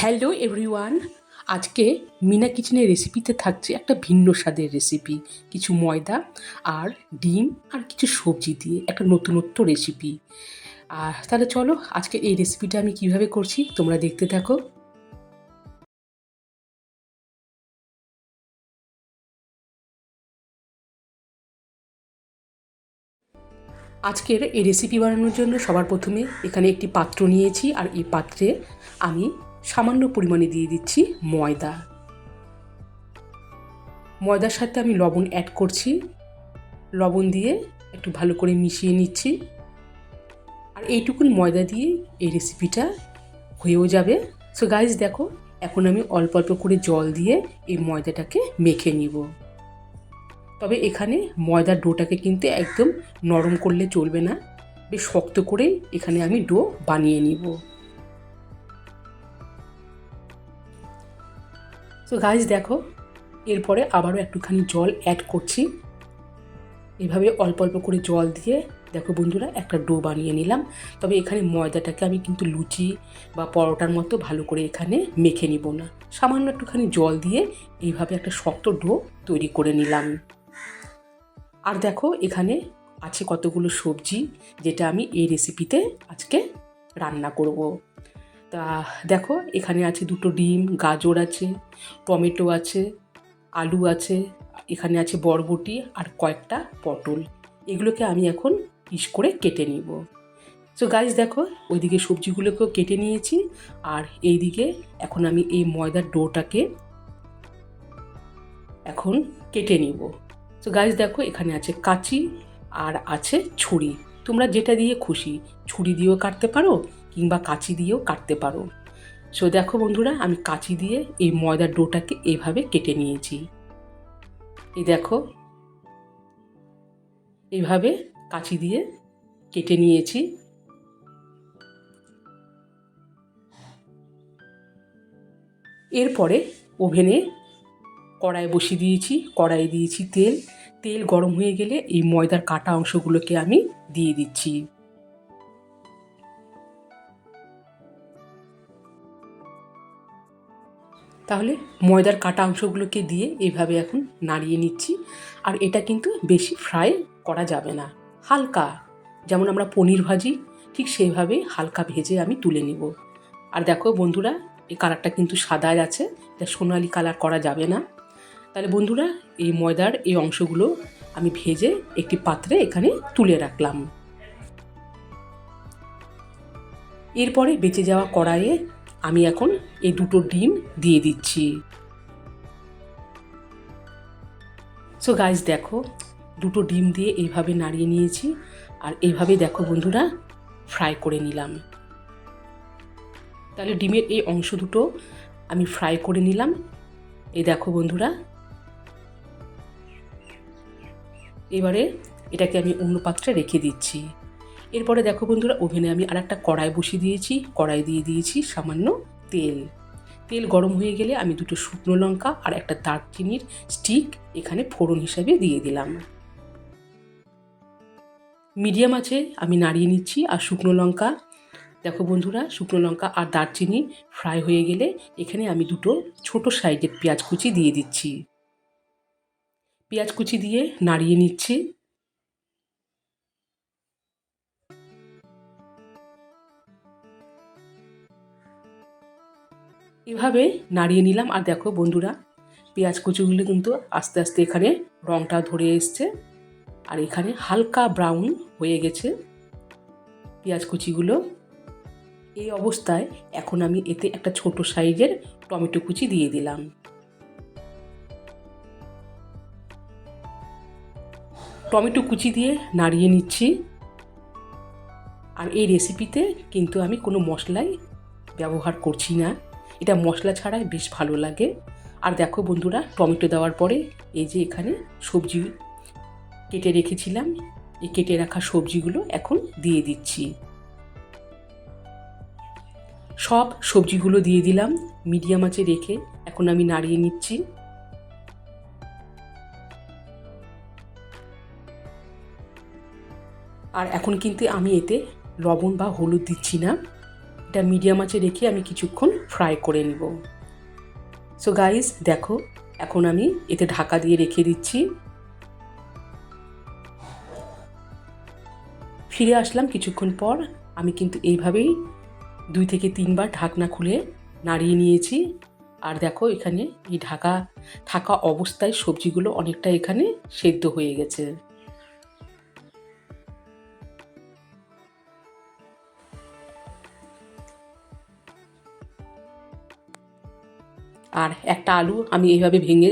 Hello everyone, আজকে মিনা কিচেনের রেসিপিতে থাকছে একটা ভিন্ন স্বাদের রেসিপি। কিছু ময়দা আর ডিম আর কিছু সবজি দিয়ে একটা নতুনত্ব রেসিপি। আর তাহলে চলো আজকে এই রেসিপিটা আমি কিভাবে করছি তোমরা দেখতে থাকো। আজকের এই রেসিপি বানানোর জন্য সবার প্রথমে এখানে একটি পাত্র নিয়েছি, আর এই পাত্রে আমি সামান্য পরিমাণে দিয়ে দিচ্ছি ময়দা। ময়দার সাথে আমি লবণ অ্যাড করছি। লবণ দিয়ে একটু ভালো করে মিশিয়ে নিচ্ছি। আর এইটুকুন ময়দা দিয়ে এই রেসিপিটা হয়েও যাবে। সো গাইজ দেখো, এখন আমি অল্প অল্প করে জল দিয়ে এই ময়দাটাকে মেখে নিব। তবে এখানে ময়দার ডোটাকে কিন্তু একদম নরম করলে চলবে না, বেশ শক্ত করেই এখানে আমি ডো বানিয়ে নিব। সো গাইজ দেখো, এরপরে আবারও একটুখানি জল অ্যাড করছি। এভাবে অল্প অল্প করে জল দিয়ে দেখো বন্ধুরা একটা ডো বানিয়ে নিলাম। তবে এখানে ময়দাটাকে আমি কিন্তু লুচি বা পরোটার মতো ভালো করে এখানে মেখে নিব না, সামান্য একটুখানি জল দিয়ে এইভাবে একটা শক্ত ডো তৈরি করে নিলাম। আর দেখো এখানে আছে কতগুলো সবজি, যেটা আমি এই রেসিপিতে আজকে রান্না করব। তা দেখো এখানে আছে দুটো ডিম, গাজর আছে, টমেটো আছে, আলু আছে, এখানে আছে বরবটি আর কয়েকটা পটল। এগুলোকে আমি এখন পিস করে কেটে নিব। সো গাইজ দেখো, ওইদিকে সবজিগুলোকেও কেটে নিয়েছি, আর এইদিকে এখন আমি এই ময়দার ডোটাকে এখন কেটে নিব। সো গাইজ দেখো, এখানে আছে কাঁচি আর আছে ছুরি। তোমরা যেটা দিয়ে খুশি, ছুরি দিয়েও কাটতে পারো কিংবা কাঁচি দিয়েও কাটতে পারো। সো দেখো বন্ধুরা, আমি কাঁচি দিয়ে এই ময়দার ডোটাকে এইভাবে কেটে নিয়েছি। এই দেখো, এইভাবে কাঁচি দিয়ে কেটে নিয়েছি। এরপরে ওভেনে কড়াই বসিয়ে দিয়েছি, কড়াইয়ে দিয়েছি তেল। তেল গরম হয়ে গেলে এই ময়দার কাটা অংশগুলোকে আমি দিয়ে দিচ্ছি। তাহলে ময়দার কাটা অংশগুলোকে দিয়ে এইভাবে এখন নাড়িয়ে নিচ্ছি। আর এটা কিন্তু বেশি ফ্রাই করা যাবে না, হালকা, যেমন আমরা পনির ভাজি ঠিক সেইভাবে হালকা ভেজে আমি তুলে নিব। আর দেখো বন্ধুরা, এই কালারটা কিন্তু সাদা আছে, এটা সোনালি কালার করা যাবে না। তাহলে বন্ধুরা, এই ময়দার এই অংশগুলো আমি ভেজে একটি পাত্রে এখানে তুলে রাখলাম। এরপরে বেঁচে যাওয়া কড়াইয়ে আমি এখন এই দুটো ডিম দিয়ে দিচ্ছি। সো গাইজ দেখো, দুটো ডিম দিয়ে এইভাবে নাড়িয়ে নিয়েছি, আর এইভাবে দেখো বন্ধুরা ফ্রাই করে নিলাম। তাহলে ডিমের এই অংশ দুটো আমি ফ্রাই করে নিলাম। এই দেখো বন্ধুরা, এবারে এটাকে আমি অন্য পাত্রে রেখে দিচ্ছি। এরপরে দেখো বন্ধুরা, ওভেনে আমি আর একটা কড়াই বসিয়ে দিয়েছি। কড়াই দিয়ে দিয়েছি সামান্য তেল। তেল গরম হয়ে গেলে আমি দুটো শুকনো লঙ্কা আর একটা দারচিনির স্টিক এখানে ফোড়ন হিসাবে দিয়ে দিলাম। মিডিয়াম আঁচে আমি নাড়িয়ে নিচ্ছি। আর শুকনো লঙ্কা, দেখো বন্ধুরা, শুকনো লঙ্কা আর দারচিনি ফ্রাই হয়ে গেলে এখানে আমি দুটো ছোট সাইজের পেঁয়াজ কুচি দিয়ে দিচ্ছি। পেঁয়াজ কুচি দিয়ে নাড়িয়ে নিচ্ছি। এভাবে নাড়িয়ে নিলাম। আর দেখো বন্ধুরা, পেঁয়াজ কুচিগুলো কিন্তু আস্তে আস্তে এখানে রঙটা ধরে এসছে, আর এখানে হালকা ব্রাউন হয়ে গেছে পেঁয়াজ কুচিগুলো। এই অবস্থায় এখন আমি এতে একটা ছোট সাইজের টমেটো কুচি দিয়ে দিলাম। টমেটো কুচি দিয়ে নাড়িয়ে নিচ্ছি। আর এই রেসিপিতে কিন্তু আমি কোনো মশলাই ব্যবহার করছি না, এটা মশলা ছাড়াই বেশ ভালো লাগে। আর দেখো বন্ধুরা, টমেটো দেওয়ার পরে এই যে এখানে সবজি কেটে রেখেছিলাম, এই কেটে রাখা সবজিগুলো এখন দিয়ে দিচ্ছি। সব সবজিগুলো দিয়ে দিলাম মিডিয়াম আঁচে রেখে। এখন আমি নাড়িয়ে নিচ্ছি। আর এখন কিন্তু আমি এতে লবণ বা হলুদ দিচ্ছি না, এটা এটা মিডিয়াম আঁচে রেখে আমি কিছুক্ষণ ফ্রাই করে নিব। সো গাইস দেখো, এখন আমি এতে ঢাকা দিয়ে রেখে দিচ্ছি। ফিরে আসলাম কিছুক্ষণ পর। আমি কিন্তু এইভাবেই 2 থেকে 3 বার ঢাকনা খুলে নাড়িয়ে নিয়েছি। আর দেখো এখানে এই ঢাকা থাকা অবস্থায় সবজিগুলো অনেকটা এখানে সেদ্ধ হয়ে গেছে। আর একটা আলু আমি এইভাবে ভেঙে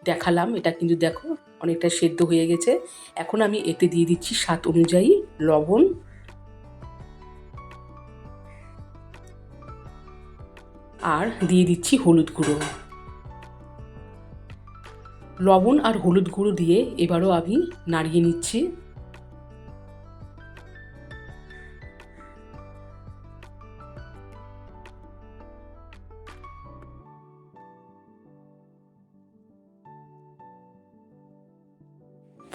দেখালাম, এটা কিন্তু দেখো অনেকটা সেদ্ধ হয়ে গেছে। এখন আমি এতে দিয়ে দিচ্ছি স্বাদ অনুযায়ী লবণ, আর দিয়ে দিচ্ছি হলুদ গুঁড়ো। লবণ আর হলুদ গুঁড়ো দিয়ে এবারও আমি নাড়িয়ে নিচ্ছি।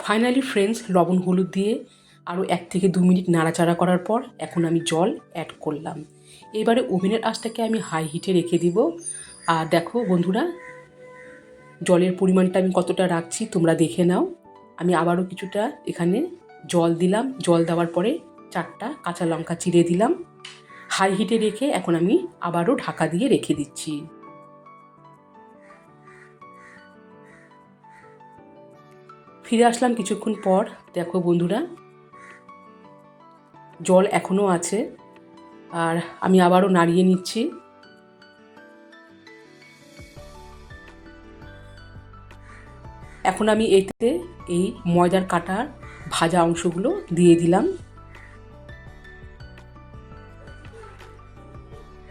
ফাইনালি ফ্রেন্ডস, লবণ হলুদ দিয়ে আরও 1 থেকে 2 মিনিট নাড়াচাড়া করার পর এখন আমি জল অ্যাড করলাম। এবারে ওভেনের আঁচটাকে আমি হাই হিটে রেখে দিব। আর দেখো বন্ধুরা, জলের পরিমাণটা আমি কতটা রাখছি তোমরা দেখে নাও। আমি আবারও কিছুটা এখানে জল দিলাম। জল দেওয়ার পরে 4টা কাঁচা লঙ্কা চিড়ে দিলাম। হাই হিটে রেখে এখন আমি আবারও ঢাকা দিয়ে রেখে দিচ্ছি। ফিরে আসলাম কিছুক্ষণ পর। দেখো বন্ধুরা, জল এখনও আছে আর আমি আবারও নাড়িয়ে নিচ্ছি। এখন আমি এতে এই ময়দার কাটার ভাজা অংশগুলো দিয়ে দিলাম।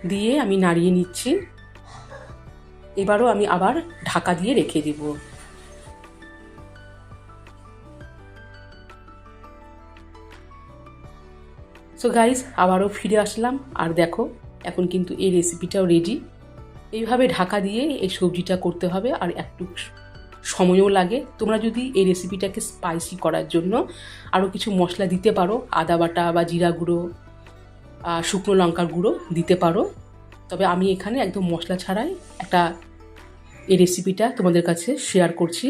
দিয়ে আমি নাড়িয়ে নিচ্ছি। এবারও আমি আবার ঢাকা দিয়ে রেখে দেব। সো গাইস, আবারও ফিরে আসলাম আর দেখো এখন কিন্তু এই রেসিপিটাও রেডি। এইভাবে ঢাকা দিয়ে এই সবজিটা করতে হবে আর একটু সময়ও লাগে। তোমরা যদি এই রেসিপিটাকে স্পাইসি করার জন্য আরও কিছু মশলা দিতে পারো, আদা বাটা বা জিরা গুঁড়ো, শুকনো লঙ্কার গুঁড়ো দিতে পারো। তবে আমি এখানে একদম মশলা ছাড়াই এই রেসিপিটা তোমাদের কাছে শেয়ার করছি।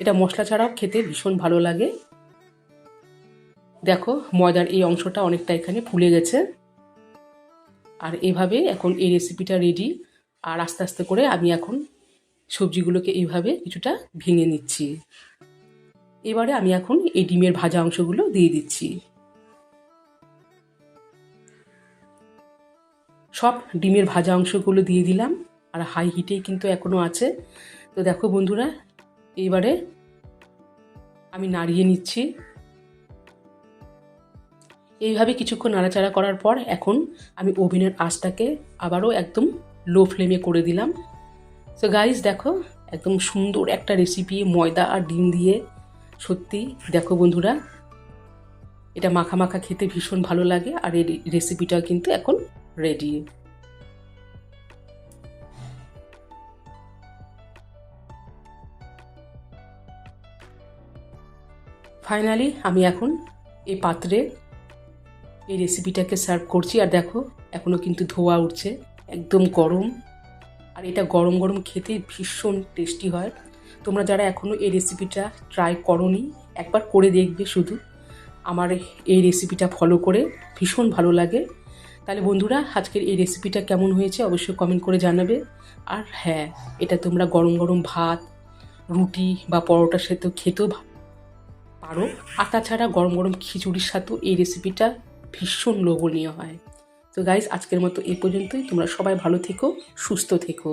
এটা মশলা ছাড়াও খেতে ভীষণ ভালো লাগে। দেখো ময়দার এই অংশটা অনেকটা এখানে ফুলে গেছে। আর এভাবে এখন এই রেসিপিটা রেডি। আর আস্তে আস্তে করে আমি এখন সবজিগুলোকে এইভাবে কিছুটা ভেঙে নিচ্ছি। এবারে আমি এখন এই ডিমের ভাজা অংশগুলো দিয়ে দিচ্ছি। সব ডিমের ভাজা অংশগুলো দিয়ে দিলাম আর হাই হিটেই কিন্তু এখনও আছে। তো দেখো বন্ধুরা, এইবারে আমি নাড়িয়ে নিচ্ছি। এইভাবে কিছুক্ষণ নাড়াচাড়া করার পর এখন আমি ওভেনের আঁচটাকে আবারও একদম লো ফ্লেমে করে দিলাম। সো গাইস দেখো, একদম সুন্দর একটা রেসিপি ময়দা আর ডিম দিয়ে। সত্যি দেখো বন্ধুরা, এটা মাখা মাখা খেতে ভীষণ ভালো লাগে। আর এই রেসিপিটা কিন্তু এখন রেডি। ফাইনালি আমি এখন এই পাত্রে এই রেসিপিটাকে সার্ভ করছি। আর দেখো এখনও কিন্তু ধোয়া উঠছে, একদম গরম। আর এটা গরম গরম খেতে ভীষণ টেস্টি হয়। তোমরা যারা এখনও এই রেসিপিটা ট্রাই করোনি, একবার করে দেখবে শুধু। আমার এই রেসিপিটা ফলো করে ভীষণ ভালো লাগে। তাহলে বন্ধুরা, আজকের এই রেসিপিটা কেমন হয়েছে অবশ্যই কমেন্ট করে জানাবে। আর হ্যাঁ, এটা তোমরা গরম গরম ভাত, রুটি বা পরোটার সাথে খেতেও পারো। আর তাছাড়া গরম গরম খিচুড়ির সাথেও এই রেসিপিটা ভীষণ লোভনীয় হয়। তো গাইস, আজকের মতো এই পর্যন্তই। তোমরা সবাই ভালো থেকো, সুস্থ থেকো।